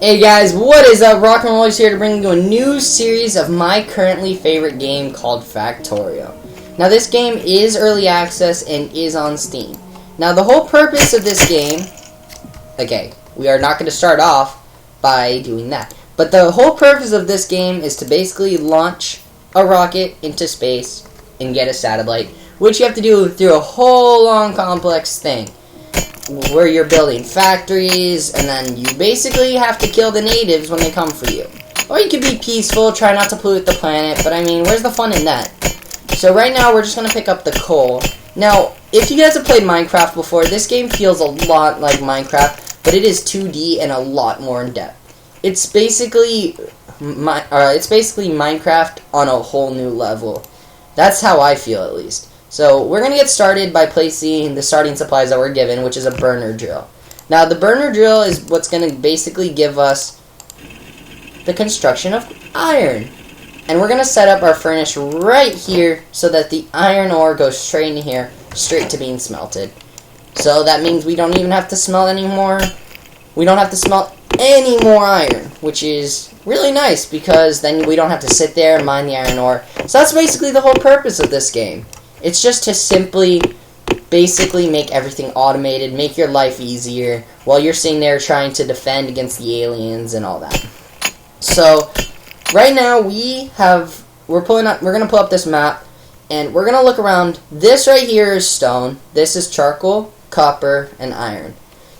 Hey guys, what is up? Rocknrolles here to bring you a new series of my currently favorite game called Factorio. Now this game is early access and is on Steam. Now the whole purpose of this game, okay, we are not going to start off by doing that. But the whole purpose of this game is to basically launch a rocket into space and get a satellite, which you have to do through a whole long complex thing, where you're building factories, and then you basically have to kill the natives when they come for you. Or you could be peaceful, try not to pollute the planet, but I mean, where's the fun in that? So right now, we're just going to pick up the coal. Now, if you guys have played Minecraft before, this game feels a lot like Minecraft, but it is 2D and a lot more in depth. It's basically Minecraft on a whole new level. That's how I feel, at least. So we're going to get started by placing the starting supplies that we're given, which is a burner drill. Now the burner drill is what's going to basically give us the construction of iron. And we're going to set up our furnace right here so that the iron ore goes straight in here, straight to being smelted. So that means we don't even have to smelt anymore. We don't have to smelt any more iron, which is really nice because then we don't have to sit there and mine the iron ore. So that's basically the whole purpose of this game. It's just to simply, basically make everything automated, make your life easier, while you're sitting there trying to defend against the aliens and all that. So, right now we're gonna pull up this map, and we're gonna look around. This right here is stone. This is charcoal, copper, and iron.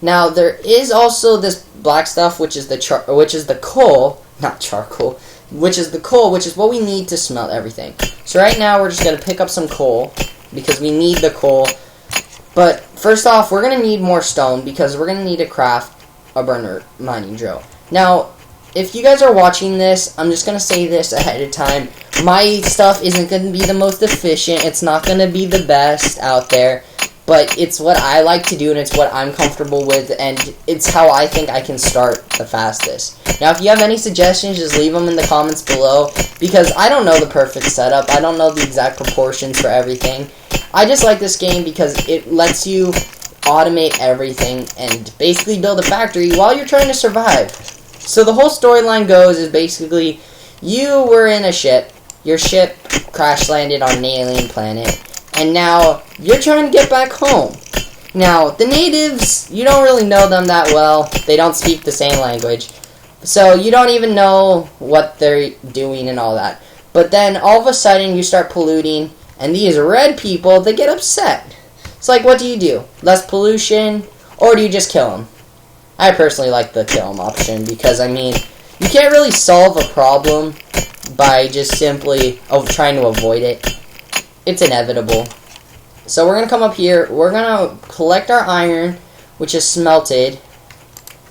Now there is also this black stuff, which is the coal, not charcoal. Which is what we need to smelt everything. So right now we're just going to pick up some coal because we need the coal. But first off, we're going to need more stone because we're going to need to craft a burner mining drill. Now, if you guys are watching this, I'm just going to say this ahead of time. My stuff isn't going to be the most efficient. It's not going to be the best out there. But it's what I like to do, and it's what I'm comfortable with, and it's how I think I can start the fastest. Now, if you have any suggestions, just leave them in the comments below, because I don't know the perfect setup. I don't know the exact proportions for everything. I just like this game because it lets you automate everything and basically build a factory while you're trying to survive. So the whole storyline goes is basically you were in a ship. Your ship crash landed on an alien planet. And now, you're trying to get back home. Now, the natives, you don't really know them that well. They don't speak the same language. So, you don't even know what they're doing and all that. But then, all of a sudden, you start polluting. And these red people, they get upset. It's like, what do you do? Less pollution? Or do you just kill them? I personally like the kill them option. Because, I mean, you can't really solve a problem by just simply trying to avoid it. It's inevitable. So we're going to come up here. We're going to collect our iron, which is smelted.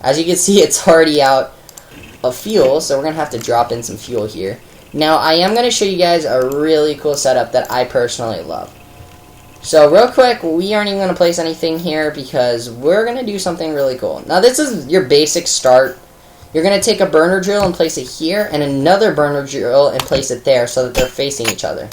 As you can see, it's already out of fuel, so we're going to have to drop in some fuel here. Now, I am going to show you guys a really cool setup that I personally love. So, real quick, we aren't even going to place anything here because we're going to do something really cool. Now, this is your basic start. You're going to take a burner drill and place it here, and another burner drill and place it there so that they're facing each other.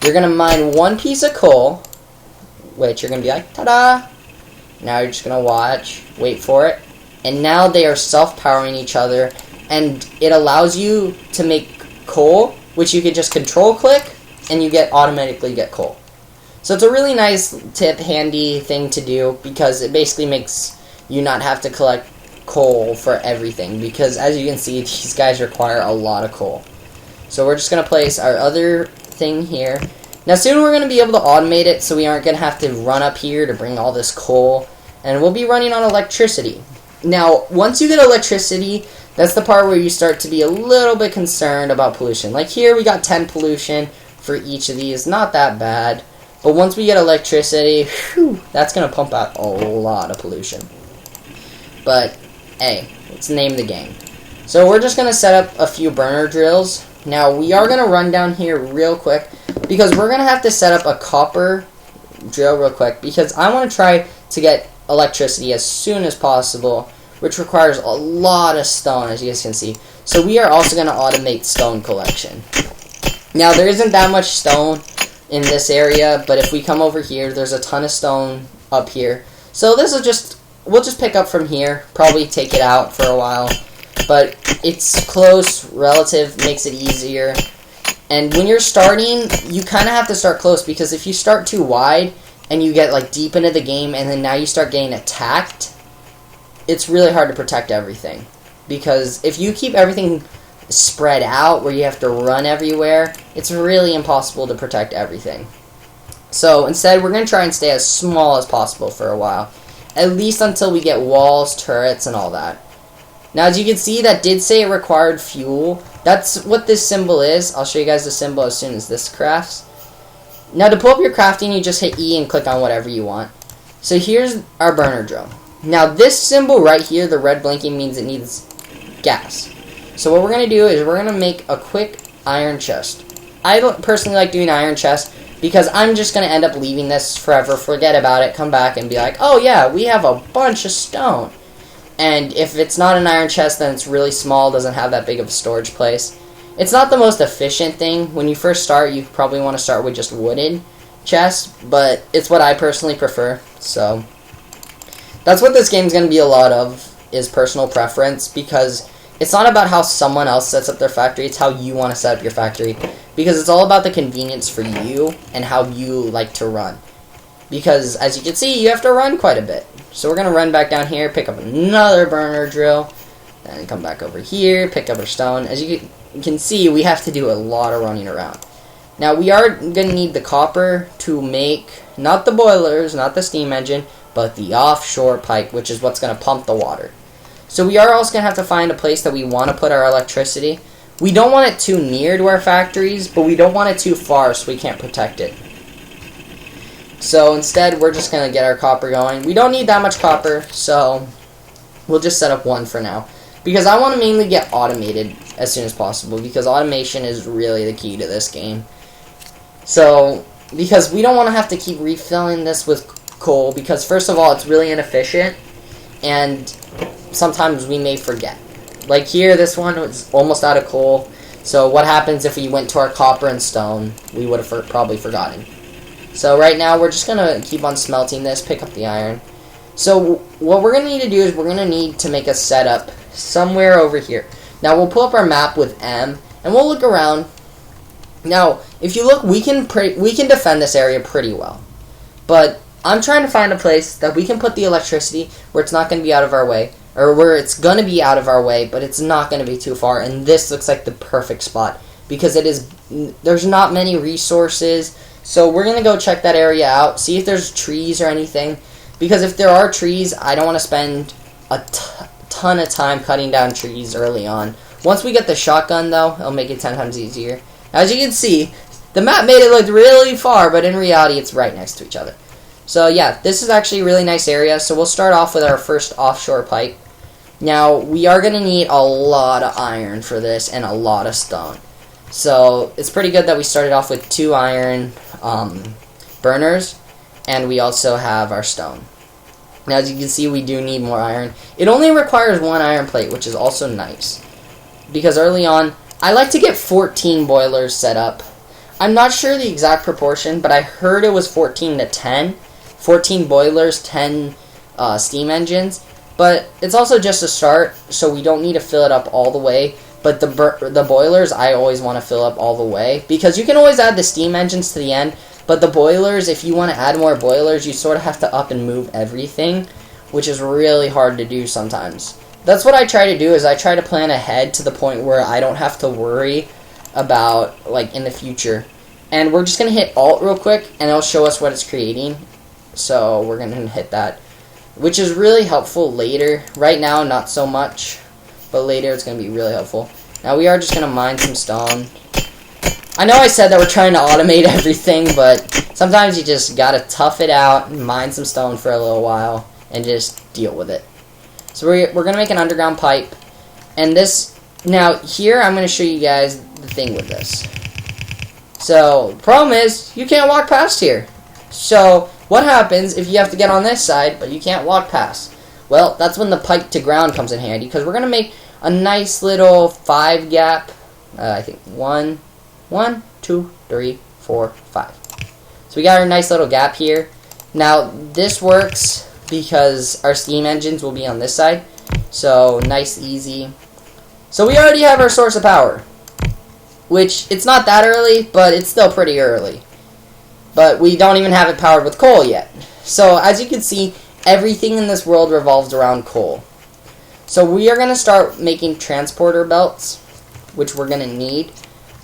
You're going to mine one piece of coal, which you're going to be like, ta-da! Now you're just going to watch, wait for it, and now they are self-powering each other, and it allows you to make coal, which you can just control-click, and you automatically get coal. So it's a really nice tip, handy thing to do, because it basically makes you not have to collect coal for everything, because as you can see, these guys require a lot of coal. So we're just going to place our other thing here. Now soon we're going to be able to automate it so we aren't going to have to run up here to bring all this coal, and we'll be running on electricity. Now once you get electricity, that's the part where you start to be a little bit concerned about pollution. Like here we got 10 pollution for each of these, not that bad, but once we get electricity, whew, that's going to pump out a lot of pollution. But hey, let's name the game. So we're just going to set up a few burner drills. Now, we are going to run down here real quick because we're going to have to set up a copper drill real quick because I want to try to get electricity as soon as possible, which requires a lot of stone, as you guys can see. So we are also going to automate stone collection. Now, there isn't that much stone in this area, but if we come over here, there's a ton of stone up here. So this will we'll just pick up from here, probably take it out for a while. but it's close, relative, makes it easier. And when you're starting, you kind of have to start close, because if you start too wide and you get like deep into the game and then now you start getting attacked, it's really hard to protect everything. Because if you keep everything spread out where you have to run everywhere, it's really impossible to protect everything. So instead, we're going to try and stay as small as possible for a while, at least until we get walls, turrets, and all that. Now, as you can see, that did say it required fuel. That's what this symbol is. I'll show you guys the symbol as soon as this crafts. Now, to pull up your crafting, you just hit E and click on whatever you want. So here's our burner drill. Now, this symbol right here, the red blinking, means it needs gas. So what we're going to do is we're going to make a quick iron chest. I personally like doing iron chest because I'm just going to end up leaving this forever, forget about it, come back and be like, oh yeah, we have a bunch of stone. And if it's not an iron chest, then it's really small, doesn't have that big of a storage place. It's not the most efficient thing. When you first start, you probably want to start with just wooden chests, but it's what I personally prefer. So that's what this game's going to be a lot of, is personal preference, because it's not about how someone else sets up their factory, it's how you want to set up your factory. Because it's all about the convenience for you and how you like to run. Because, as you can see, you have to run quite a bit. So we're going to run back down here, pick up another burner drill, and come back over here, pick up our stone. As you can see, we have to do a lot of running around. Now, we are going to need the copper to make, not the boilers, not the steam engine, but the offshore pipe, which is what's going to pump the water. So we are also going to have to find a place that we want to put our electricity. We don't want it too near to our factories, but we don't want it too far so we can't protect it. So instead, we're just going to get our copper going. We don't need that much copper, so we'll just set up one for now. Because I want to mainly get automated as soon as possible, because automation is really the key to this game. So, because we don't want to have to keep refilling this with coal, because first of all, it's really inefficient, and sometimes we may forget. Like here, this one was almost out of coal, so what happens if we went to our copper and stone? We would have probably forgotten. So right now, we're just going to keep on smelting this, pick up the iron. So what we're going to need to do is we're going to need to make a setup somewhere over here. Now, we'll pull up our map with M, and we'll look around. Now, if you look, we can defend this area pretty well. But I'm trying to find a place that we can put the electricity where it's not going to be out of our way, or where it's going to be out of our way, but it's not going to be too far. And this looks like the perfect spot, because there's not many resources. So we're going to go check that area out, see if there's trees or anything. Because if there are trees, I don't want to spend a ton of time cutting down trees early on. Once we get the shotgun, though, it'll make it 10 times easier. As you can see, the map made it look really far, but in reality, it's right next to each other. So yeah, this is actually a really nice area. So we'll start off with our first offshore pipe. Now, we are going to need a lot of iron for this and a lot of stone. So it's pretty good that we started off with 2 iron burners, and we also have our stone. Now, as you can see, we do need more iron. It only requires 1 iron plate, which is also nice, because early on, I like to get 14 boilers set up. I'm not sure the exact proportion, but I heard it was 14 to 10. 14 boilers, 10 steam engines. But it's also just a start, so we don't need to fill it up all the way. But the boilers, I always want to fill up all the way, because you can always add the steam engines to the end. But the boilers, if you want to add more boilers, you sort of have to up and move everything, which is really hard to do sometimes. That's what I try to do, is I try to plan ahead to the point where I don't have to worry about, like, in the future. And we're just going to hit Alt real quick, and it'll show us what it's creating. So we're going to hit that, which is really helpful later. Right now, not so much, but later it's going to be really helpful. Now we are just going to mine some stone. I know I said that we're trying to automate everything, but sometimes you just got to tough it out and mine some stone for a little while and just deal with it. So we're going to make an underground pipe. And this, now here I'm going to show you guys the thing with this. So, the problem is, you can't walk past here. So, what happens if you have to get on this side, but you can't walk past? Well, that's when the pipe to ground comes in handy, because we're going to make a nice little 5 gap. I think 1, 2, 3, 4, 5. So we got our nice little gap here. Now, this works because our steam engines will be on this side. So, nice, easy. So we already have our source of power, which it's not that early, but it's still pretty early. But we don't even have it powered with coal yet. So as you can see, everything in this world revolves around coal. So we are going to start making transporter belts, which we're going to need.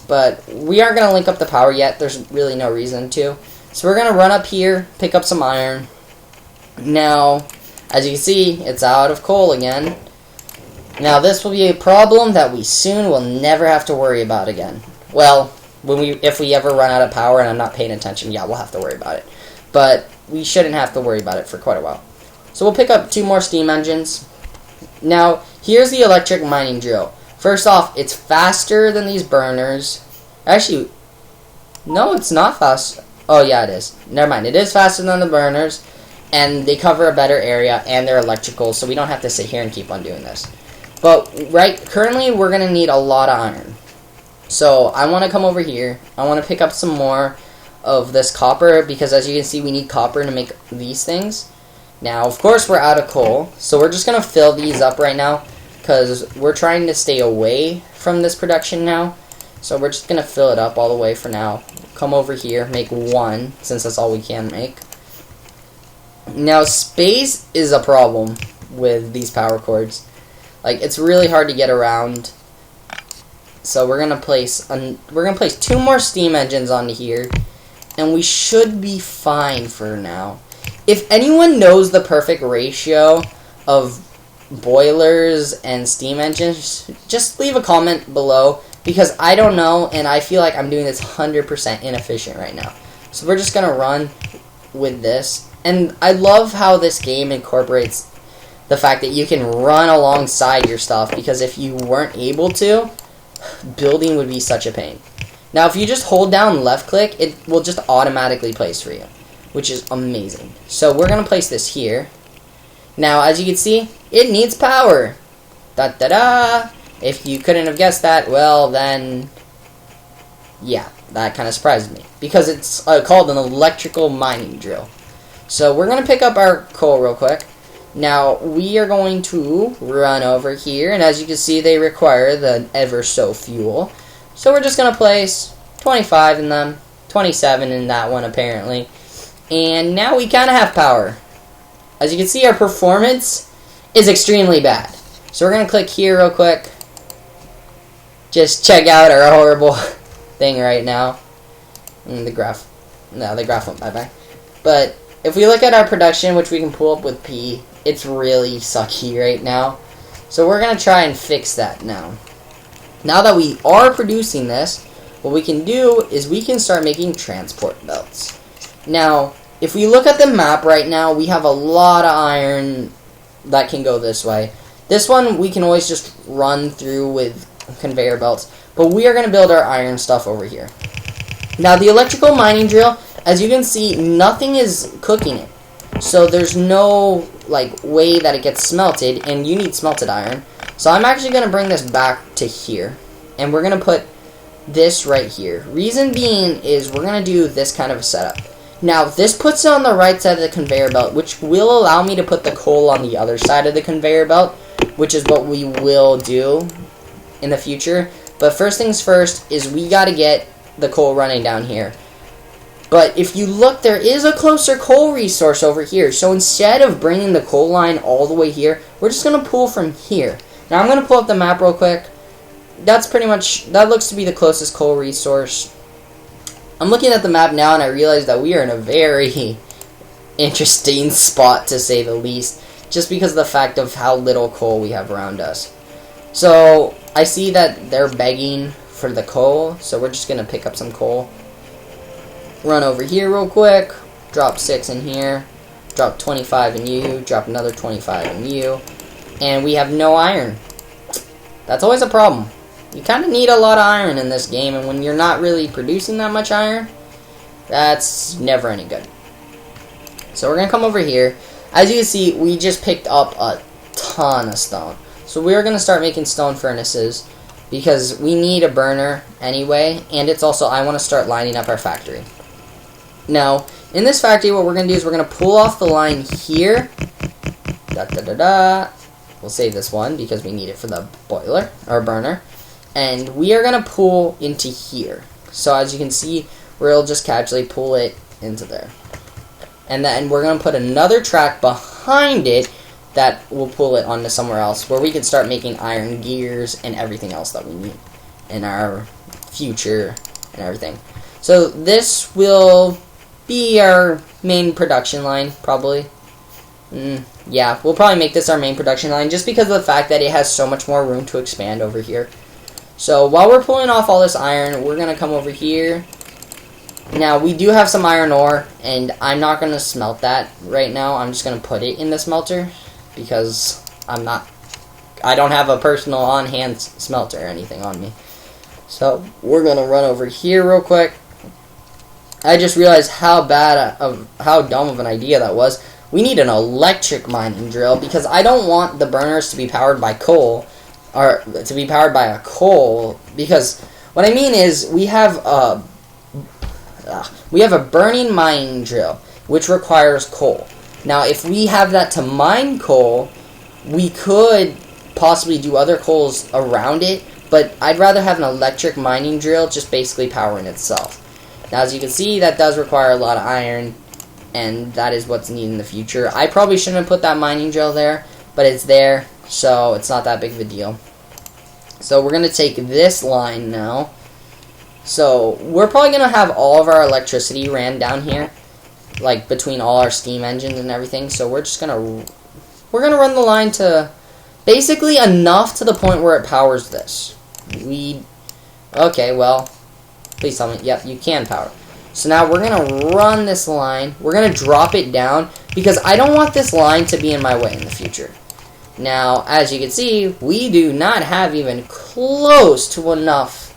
But we aren't going to link up the power yet. There's really no reason to. So we're going to run up here, pick up some iron. Now, as you can see, it's out of coal again. Now this will be a problem that we soon will never have to worry about again. Well, if we ever run out of power and I'm not paying attention, yeah, we'll have to worry about it. But we shouldn't have to worry about it for quite a while. So we'll pick up 2 more steam engines. Now, here's the electric mining drill. First off, it's faster than these burners. Actually, no, it's not fast. Oh, yeah, it is. Never mind. It is faster than the burners, and they cover a better area, and they're electrical, so we don't have to sit here and keep on doing this. But currently, we're going to need a lot of iron. So I want to come over here. I want to pick up some more of this copper, because as you can see, we need copper to make these things. Now, of course, we're out of coal, so we're just going to fill these up right now, because we're trying to stay away from this production now. So we're just going to fill it up all the way for now. Come over here, make 1, since that's all we can make. Now, space is a problem with these power cords. Like, it's really hard to get around. So we're going to place 2 more steam engines onto here, and we should be fine for now. If anyone knows the perfect ratio of boilers and steam engines, just leave a comment below, because I don't know, and I feel like I'm doing this 100% inefficient right now. So we're just going to run with this. And I love how this game incorporates the fact that you can run alongside your stuff, because if you weren't able to, building would be such a pain. Now, if you just hold down left click, it will just automatically place for you, which is amazing. So we're going to place this here. Now, as you can see, it needs power. Da-da-da! If you couldn't have guessed that, well, then, yeah, that kind of surprised me, because it's called an electrical mining drill. So we're going to pick up our coal real quick. Now, we are going to run over here, and as you can see, they require the ever so fuel. So we're just going to place 25 in them, 27 in that one apparently, and now we kind of have power. As you can see, our performance is extremely bad. So we're going to click here real quick. Just check out our horrible thing right now. And the graph went bye-bye. But if we look at our production, which we can pull up with P, it's really sucky right now. So we're going to try and fix that now. Now that we are producing this, what we can do is we can start making transport belts. Now, if we look at the map right now, we have a lot of iron that can go this way. This one we can always just run through with conveyor belts, but we are going to build our iron stuff over here. Now, the electrical mining drill, as you can see, nothing is cooking it. So there's no way that it gets smelted, and you need smelted iron. So I'm actually going to bring this back to here, and we're going to put this right here. Reason being is we're going to do this kind of a setup. Now, this puts it on the right side of the conveyor belt, which will allow me to put the coal on the other side of the conveyor belt, which is what we will do in the future. But first things first is we got to get the coal running down here. But if you look, there is a closer coal resource over here. So instead of bringing the coal line all the way here, we're just going to pull from here. Now I'm going to pull up the map real quick. That looks to be the closest coal resource. I'm looking at the map now, and I realize that we are in a very interesting spot, to say the least, just because of the fact of how little coal we have around us. So I see that they're begging for the coal, so we're just going to pick up some coal. Run over here real quick, drop 6 in here, drop 25 in you, drop another 25 in you, and we have no iron. That's always a problem. You kind of need a lot of iron in this game, and when you're not really producing that much iron, that's never any good. So we're going to come over here. As you can see, we just picked up a ton of stone. So we're going to start making stone furnaces, because we need a burner anyway, and it's also, I want to start lining up our factory. Now, in this factory, what we're going to do is we're going to pull off the line here, we'll save this one because we need it for the boiler, or burner. And we are going to pull into here. So as you can see, we'll just casually pull it into there. And then we're going to put another track behind it that will pull it onto somewhere else, where we can start making iron gears and everything else that we need in our future and everything. So this will be our main production line, probably. Yeah, we'll probably make this our main production line just because of the fact that it has so much more room to expand over here. So while we're pulling off all this iron, we're going to come over here. Now, we do have some iron ore, and I'm not going to smelt that right now. I'm just going to put it in the smelter because I don't have a personal on-hand smelter or anything on me. So we're going to run over here real quick. I just realized how dumb of an idea that was. We need an electric mining drill because I don't want the burners to be powered by coal, or to be powered by a coal, because what I mean is we have a burning mining drill which requires coal. Now if we have that to mine coal, we could possibly do other coals around it, but I'd rather have an electric mining drill just basically powering itself. Now as you can see, that does require a lot of iron, and that is what's needed in the future. I probably shouldn't have put that mining drill there, but it's there, so it's not that big of a deal. So we're going to take this line now. So we're probably going to have all of our electricity ran down here, like between all our steam engines and everything. So we're just going to run the line to basically enough to the point where it powers this. Okay, well, please tell me. Yep, you can power. So now we're going to run this line. We're going to drop it down because I don't want this line to be in my way in the future. Now, as you can see, we do not have even close to enough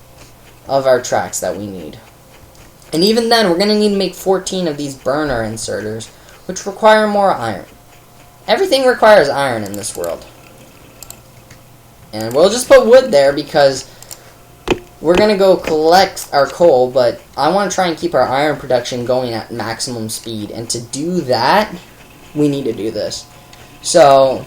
of our tracks that we need. And even then, we're going to need to make 14 of these burner inserters, which require more iron. Everything requires iron in this world. And we'll just put wood there because we're going to go collect our coal, but I want to try and keep our iron production going at maximum speed. And to do that, we need to do this. So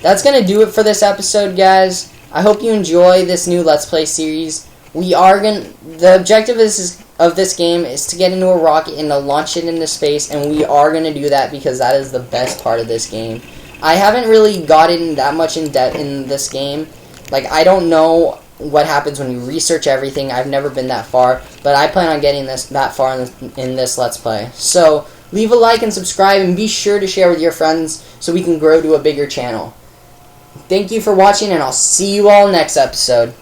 that's going to do it for this episode, guys. I hope you enjoy this new Let's Play series. The objective of this game is to get into a rocket and to launch it into space, and we are going to do that because that is the best part of this game. I haven't really gotten that much in depth in this game. Like, I don't know what happens when you research everything. I've never been that far, but I plan on getting that far in this Let's Play. So leave a like and subscribe, and be sure to share with your friends so we can grow to a bigger channel. Thank you for watching, and I'll see you all next episode.